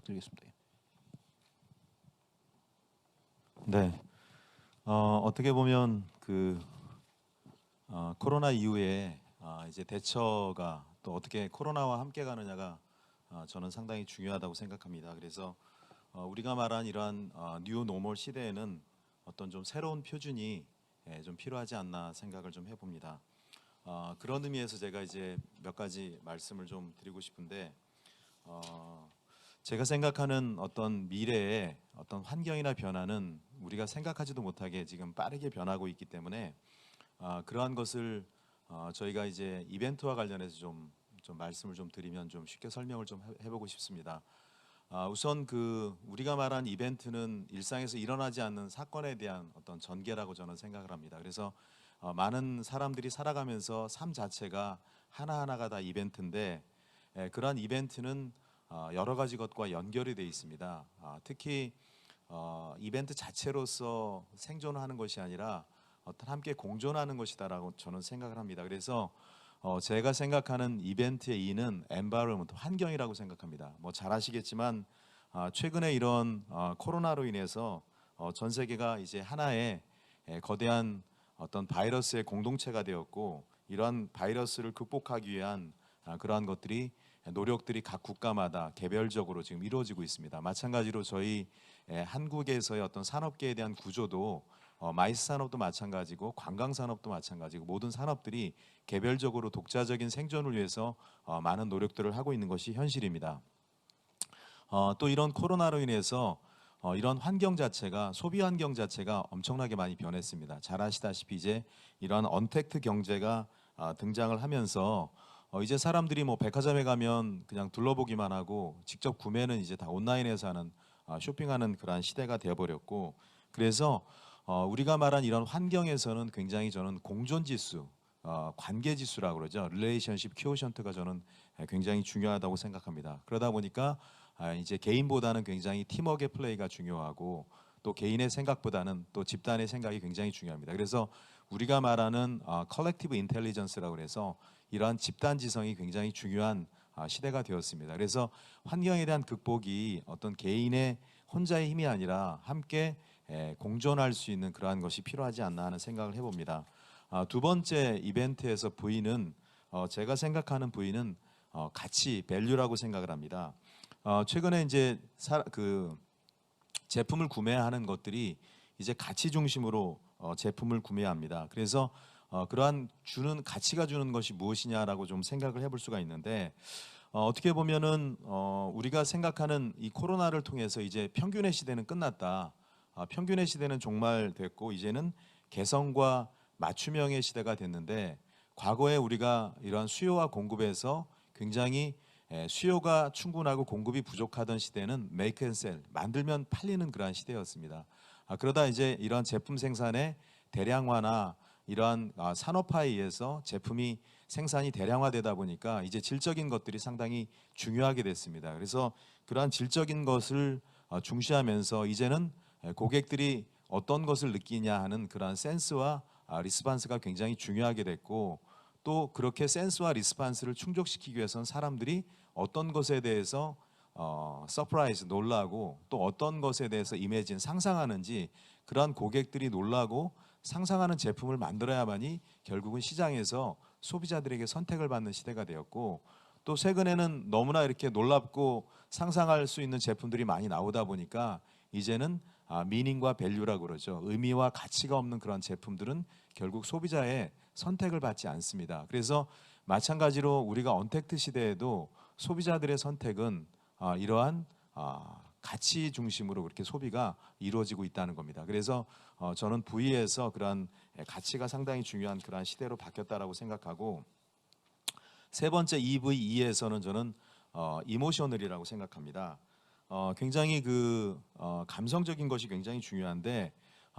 부탁드리겠습니다. 네, 어떻게 보면 코로나 이후에 이제 대처가 또 어떻게 코로나와 함께 가느냐가 저는 상당히 중요하다고 생각합니다. 그래서 우리가 말한 이러한 뉴 노멀 시대에는 어떤 좀 새로운 표준이 좀 필요하지 않나 생각을 좀 해봅니다. 그런 의미에서 제가 이제 몇 가지 말씀을 좀 드리고 싶은데 제가 생각하는 어떤 미래의 어떤 환경이나 변화는 우리가 생각하지도 못하게 지금 빠르게 변하고 있기 때문에 그러한 것을 저희가 이제 이벤트와 관련해서 좀 말씀을 좀 드리면 좀 쉽게 설명을 좀 해보고 싶습니다. 우선 우리가 말한 이벤트는 일상에서 일어나지 않는 사건에 대한 어떤 전개라고 저는 생각을 합니다. 그래서 많은 사람들이 살아가면서 삶 자체가 하나하나가 다 이벤트인데 그러한 이벤트는 여러 가지 것과 연결이 되어 있습니다. 특히 이벤트 자체로서 생존하는 것이 아니라 어떤 함께 공존하는 것이다라고 저는 생각을 합니다. 그래서 제가 생각하는 이벤트의 이는 environment, 환경이라고 생각합니다. 뭐 잘 아시겠지만 최근에 이런 코로나로 인해서 전 세계가 이제 하나의 거대한 어떤 바이러스의 공동체가 되었고 이러한 바이러스를 극복하기 위한 그러한 것들이 노력들이 각 국가마다 개별적으로 지금 이루어지고 있습니다. 마찬가지로 저희 한국에서의 어떤 산업계에 대한 구조도 마이스 산업도 마찬가지고 관광 산업도 마찬가지고 모든 산업들이 개별적으로 독자적인 생존을 위해서 많은 노력들을 하고 있는 것이 현실입니다. 또 이런 코로나로 인해서 이런 환경 자체가 소비 환경 자체가 엄청나게 많이 변했습니다. 잘 아시다시피 이제 이런 언택트 경제가 등장을 하면서 이제 사람들이 뭐 백화점에 가면 그냥 둘러보기만 하고 직접 구매는 이제 다 온라인에서 하는 쇼핑하는 그러한 시대가 되어버렸고 그래서 우리가 말한 이런 환경에서는 굉장히 저는 공존지수, 관계지수라고 그러죠. 릴레이션십 퀴오션트가 저는 굉장히 중요하다고 생각합니다. 그러다 보니까 이제 개인보다는 굉장히 팀워크의 플레이가 중요하고 또 개인의 생각보다는 또 집단의 생각이 굉장히 중요합니다. 그래서 우리가 말하는 컬렉티브 인텔리전스라고 해서 이러한 집단 지성이 굉장히 중요한 시대가 되었습니다. 그래서 환경에 대한 극복이 어떤 개인의 혼자의 힘이 아니라 함께 공존할 수 있는 그러한 것이 필요하지 않나 하는 생각을 해봅니다. 두 번째 이벤트에서 V는 제가 생각하는 V는 가치, 밸류라고 생각을 합니다. 최근에 이제 제품을 구매하는 것들이 이제 가치 중심으로 제품을 구매합니다. 그래서 그러한 가치가 주는 것이 무엇이냐라고 좀 생각을 해볼 수가 있는데 어떻게 보면은 우리가 생각하는 이 코로나를 통해서 이제 평균의 시대는 끝났다. 평균의 시대는 종말됐고 이제는 개성과 맞춤형의 시대가 됐는데 과거에 우리가 이러한 수요와 공급에서 굉장히 수요가 충분하고 공급이 부족하던 시대는 make and sell, 만들면 팔리는 그러한 시대였습니다. 그러다 이제 이러한 제품 생산의 대량화나 이러한 산업화에 의해서 제품이 생산이 대량화되다 보니까 이제 질적인 것들이 상당히 중요하게 됐습니다. 그래서 그러한 질적인 것을 중시하면서 이제는 고객들이 어떤 것을 느끼냐 하는 그러한 센스와 리스판스가 굉장히 중요하게 됐고 또 그렇게 센스와 리스판스를 충족시키기 위해서는 사람들이 어떤 것에 대해서 서프라이즈 놀라고 또 어떤 것에 대해서 이미진 상상하는지 그러한 고객들이 놀라고 상상하는 제품을 만들어야만이 결국은 시장에서 소비자들에게 선택을 받는 시대가 되었고 또 최근에는 너무나 이렇게 놀랍고 상상할 수 있는 제품들이 많이 나오다 보니까 이제는 미닝과 밸류라고 그러죠. 의미와 가치가 없는 그런 제품들은 결국 소비자의 선택을 받지 않습니다. 그래서 마찬가지로 우리가 언택트 시대에도 소비자들의 선택은 이러한 가치 중심으로 그렇게 소비가 이루어지고 있다는 겁니다. 그래서 저는 V에서 그러한 가치가 상당히 중요한 그러한 시대로 바뀌었다라고 생각하고 세 번째 EVE에서는 저는 이모셔널이라고 생각합니다. 굉장히 감성적인 것이 굉장히 중요한데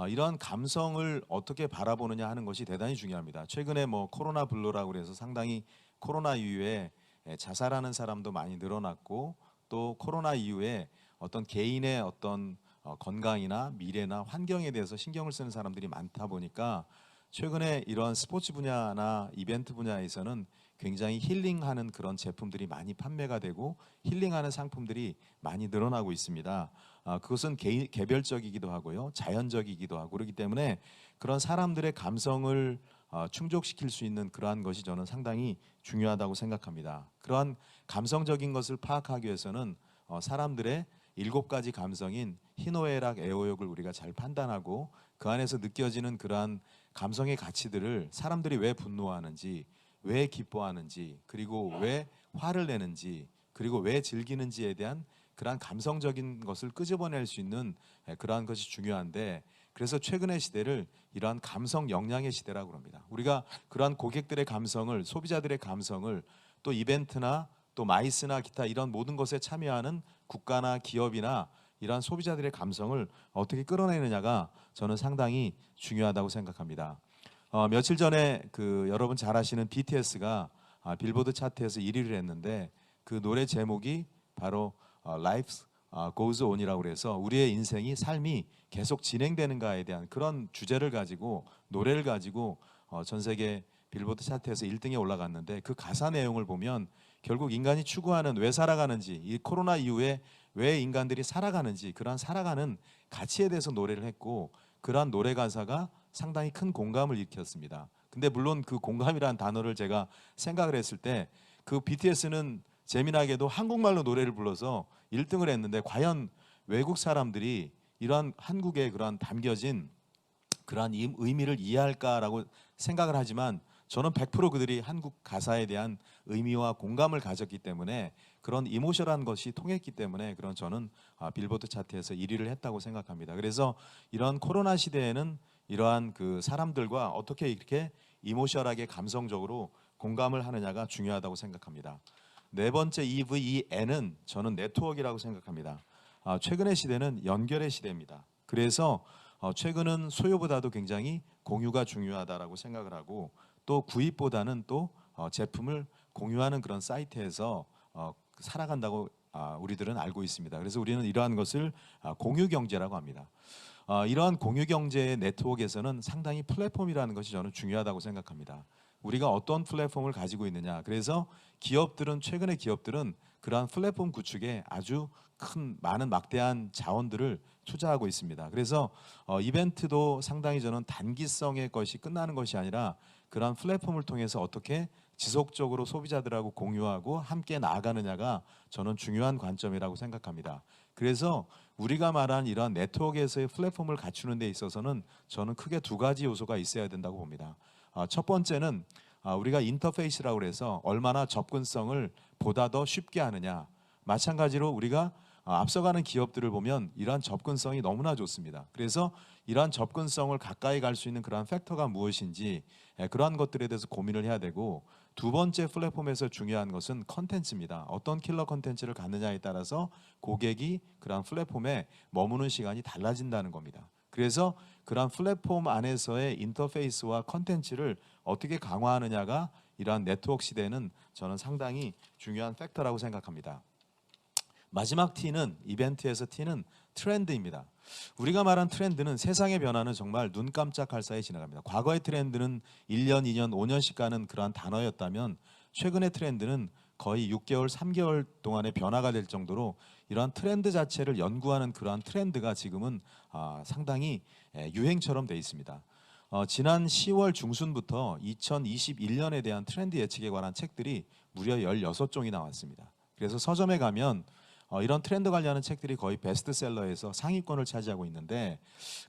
이러한 감성을 어떻게 바라보느냐 하는 것이 대단히 중요합니다. 최근에 뭐 코로나 블루라고 해서 상당히 코로나 이후에 자살하는 사람도 많이 늘어났고 또 코로나 이후에 어떤 개인의 어떤 건강이나 미래나 환경에 대해서 신경을 쓰는 사람들이 많다 보니까 최근에 이런 스포츠 분야나 이벤트 분야에서는 굉장히 힐링하는 그런 제품들이 많이 판매가 되고 힐링하는 상품들이 많이 늘어나고 있습니다. 그것은 개별적이기도 하고요, 자연적이기도 하고 그렇기 때문에 그런 사람들의 감성을 충족시킬 수 있는 그러한 것이 저는 상당히 중요하다고 생각합니다. 그러한 감성적인 것을 파악하기 위해서는 사람들의 7가지 감성인 희노애락, 애호욕을 우리가 잘 판단하고 그 안에서 느껴지는 그러한 감성의 가치들을 사람들이 왜 분노하는지, 왜 기뻐하는지, 그리고 왜 화를 내는지, 그리고 왜 즐기는지에 대한 그러한 감성적인 것을 끄집어낼 수 있는 그러한 것이 중요한데, 그래서 최근의 시대를 이러한 감성 역량의 시대라고 합니다. 우리가 그러한 고객들의 감성을, 소비자들의 감성을 또 이벤트나 또 마이스나 기타 이런 모든 것에 참여하는 국가나 기업이나 이러한 소비자들의 감성을 어떻게 끌어내느냐가 저는 상당히 중요하다고 생각합니다. 며칠 전에 여러분 잘 아시는 BTS가 빌보드 차트에서 1위를 했는데 그 노래 제목이 바로 Life Goes On이라고 그래서 우리의 인생이 삶이 계속 진행되는가에 대한 그런 주제를 가지고 노래를 가지고 전 세계 빌보드 차트에서 1등에 올라갔는데 그 가사 내용을 보면 결국 인간이 추구하는 왜 살아가는지, 이 코로나 이후에 왜 인간들이 살아가는지 그러한 살아가는 가치에 대해서 노래를 했고 그러한 노래 가사가 상당히 큰 공감을 일으켰습니다. 근데 물론 그 공감이라는 단어를 제가 생각을 했을 때 그 BTS는 재미나게도 한국말로 노래를 불러서 1등을 했는데 과연 외국 사람들이 이러한 한국에 그러한 담겨진 그러한 의미를 이해할까라고 생각을 하지만 저는 100% 그들이 한국 가사에 대한 의미와 공감을 가졌기 때문에 그런 이모셔널한 것이 통했기 때문에 그런 저는 빌보드 차트에서 1위를 했다고 생각합니다. 그래서 이런 코로나 시대에는 이러한 그 사람들과 어떻게 이렇게 이모셔널하게 감성적으로 공감을 하느냐가 중요하다고 생각합니다. 네 번째 EVEN은 저는 네트워크라고 생각합니다. 최근의 시대는 연결의 시대입니다. 그래서 최근은 소유보다도 굉장히 공유가 중요하다라고 생각을 하고 또 구입보다는 또 제품을 공유하는 그런 사이트에서 살아간다고 우리들은 알고 있습니다. 그래서 우리는 이러한 것을 공유 경제라고 합니다. 이러한 공유 경제의 네트워크에서는 상당히 플랫폼이라는 것이 저는 중요하다고 생각합니다. 우리가 어떤 플랫폼을 가지고 있느냐. 그래서 기업들은 최근의 기업들은 그러한 플랫폼 구축에 아주 많은 막대한 자원들을 투자하고 있습니다. 그래서 이벤트도 상당히 저는 단기성의 것이 끝나는 것이 아니라 그러한 플랫폼을 통해서 어떻게 지속적으로 소비자들하고 공유하고 함께 나아가느냐가 저는 중요한 관점이라고 생각합니다. 그래서 우리가 말한 이러한 네트워크에서의 플랫폼을 갖추는 데 있어서는 저는 크게 2가지 요소가 있어야 된다고 봅니다. 첫 번째는 우리가 인터페이스라고 해서 얼마나 접근성을 보다 더 쉽게 하느냐. 마찬가지로 우리가 앞서가는 기업들을 보면 이러한 접근성이 너무나 좋습니다. 그래서 이러한 접근성을 가까이 갈 수 있는 그러한 팩터가 무엇인지 그러한 것들에 대해서 고민을 해야 되고, 2번째 플랫폼에서 중요한 것은 컨텐츠입니다. 어떤 킬러 컨텐츠를 갖느냐에 따라서 고객이 그러한 플랫폼에 머무는 시간이 달라진다는 겁니다. 그래서 그러한 플랫폼 안에서의 인터페이스와 컨텐츠를 어떻게 강화하느냐가 이러한 네트워크 시대에는 저는 상당히 중요한 팩터라고 생각합니다. 마지막 T는 이벤트에서 T는 트렌드입니다. 우리가 말한 트렌드는 세상의 변화는 정말 눈 깜짝할 사이에 지나갑니다. 과거의 트렌드는 1년, 2년, 5년씩 가는 그러한 단어였다면 최근의 트렌드는 거의 6개월, 3개월 동안의 변화가 될 정도로 이러한 트렌드 자체를 연구하는 그러한 트렌드가 지금은 상당히 유행처럼 돼 있습니다. 지난 10월 중순부터 2021년에 대한 트렌드 예측에 관한 책들이 무려 16종이 나왔습니다. 그래서 서점에 가면 이런 트렌드 관련한 책들이 거의 베스트셀러에서 상위권을 차지하고 있는데,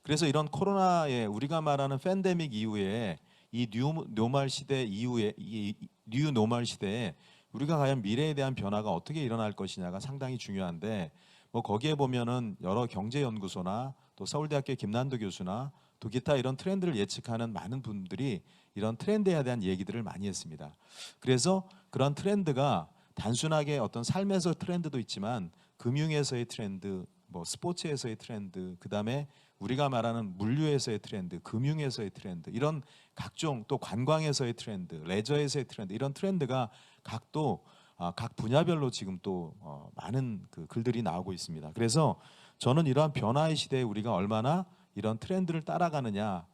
그래서 이런 코로나에 우리가 말하는 팬데믹 이후에 이 뉴노멀 시대 이후에 이 뉴노멀 시대에 우리가 과연 미래에 대한 변화가 어떻게 일어날 것이냐가 상당히 중요한데, 뭐 거기에 보면은 여러 경제연구소나 또 서울대학교 김난도 교수나 또 기타 이런 트렌드를 예측하는 많은 분들이 이런 트렌드에 대한 얘기들을 많이 했습니다. 그래서 그런 트렌드가 단순하게 어떤 삶에서 트렌드도 있지만 금융에서의 트렌드, 뭐 스포츠에서의 트렌드, 그다음에 우리가 말하는 물류에서의 트렌드, 금융에서의 트렌드, 이런 각종 또 관광에서의 트렌드, 레저에서의 트렌드, 이런 트렌드가 각 분야별로 지금 또 많은 그 글들이 나오고 있습니다. 그래서 저는 이러한 변화의 시대에 우리가 얼마나 이런 트렌드를 따라가느냐,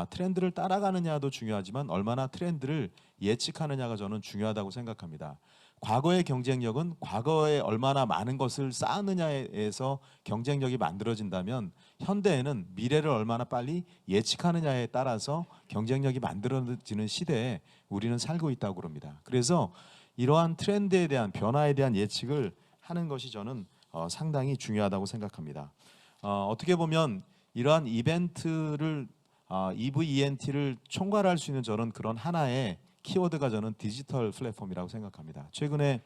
트렌드를 따라가느냐도 중요하지만 얼마나 트렌드를 예측하느냐가 저는 중요하다고 생각합니다. 과거의 경쟁력은 과거에 얼마나 많은 것을 쌓았느냐에서 경쟁력이 만들어진다면 현대에는 미래를 얼마나 빨리 예측하느냐에 따라서 경쟁력이 만들어지는 시대에 우리는 살고 있다고 그럽니다. 그래서 이러한 트렌드에 대한 변화에 대한 예측을 하는 것이 저는 상당히 중요하다고 생각합니다. 어떻게 보면 이러한 이벤트를 EVENT를 총괄할 수 있는 저는 그런 하나의 키워드가 저는 디지털 플랫폼이라고 생각합니다. 최근에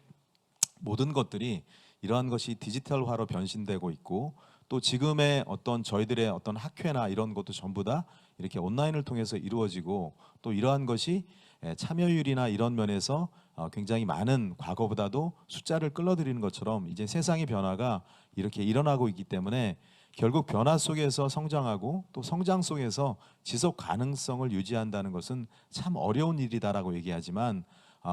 모든 것들이 이러한 것이 디지털화로 변신되고 있고 또 지금의 어떤 저희들의 어떤 학회나 이런 것도 전부 다 이렇게 온라인을 통해서 이루어지고 또 이러한 것이 참여율이나 이런 면에서 굉장히 많은 과거보다도 숫자를 끌어들이는 것처럼 이제 세상의 변화가 이렇게 일어나고 있기 때문에 결국 변화 속에서 성장하고 또 성장 속에서 지속 가능성을 유지한다는 것은 참 어려운 일이다라고 얘기하지만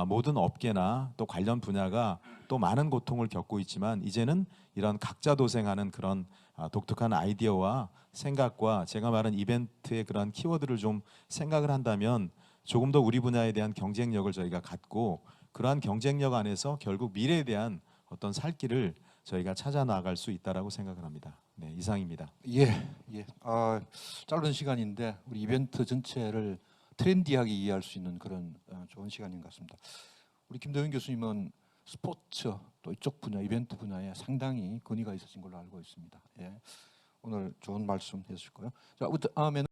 모든 업계나 또 관련 분야가 또 많은 고통을 겪고 있지만 이제는 이런 각자 도생하는 그런 독특한 아이디어와 생각과 제가 말한 이벤트의 그런 키워드를 좀 생각을 한다면 조금 더 우리 분야에 대한 경쟁력을 저희가 갖고 그러한 경쟁력 안에서 결국 미래에 대한 어떤 살 길을 저희가 찾아 나갈 수 있다라고 생각을 합니다. 네, 이상입니다. 예, 예. 짧은 시간인데 우리 이벤트 전체를 트렌디하게 이해할 수 있는 그런 좋은 시간인 것 같습니다. 우리 김도윤 교수님은 스포츠 또 이쪽 분야, 이벤트 분야에 상당히 권위가 있으신 걸로 알고 있습니다. 예. 오늘 좋은 말씀 해주실 거요. 자, 다음에는